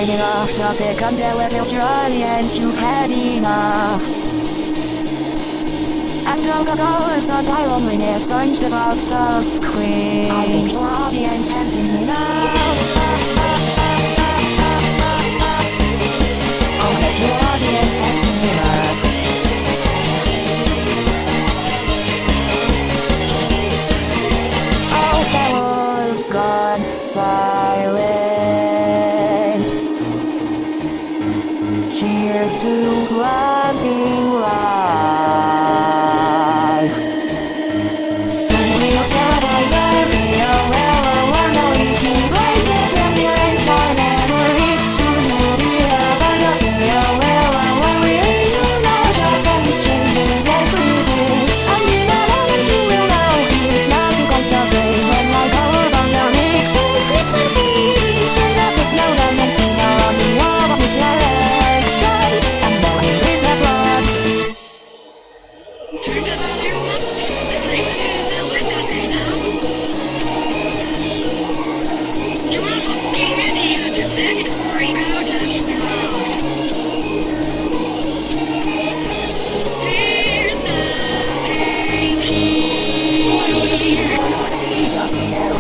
Lighting off the second elevator audience, you've had enough. And Coca-Cola's not my loneliness surged across the screen. I think your audience has seen enough. Oh, yes, your audience has seen enough. Oh, the world's gone silent. Here's to loving life. Simply tell us, well, I wanna leave me like it from your inside memories. Soon you'll be abandoned, well, I won't really know just how it changes everything. And you know what you will know, it's nothing quite the same when my colorbombs are mixing frequencies. Turn off with no dimension, now on the opposite direction. And the wind is a flood. Turn the volume up. It's nice to hear that we're talking now. You are talking in the YouTube settings before you go to the world. There's nothing here. There's nothing here.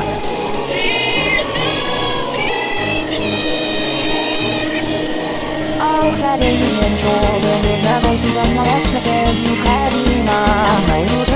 Oh, that is the intro. There is a voices and the left that says you've had enough.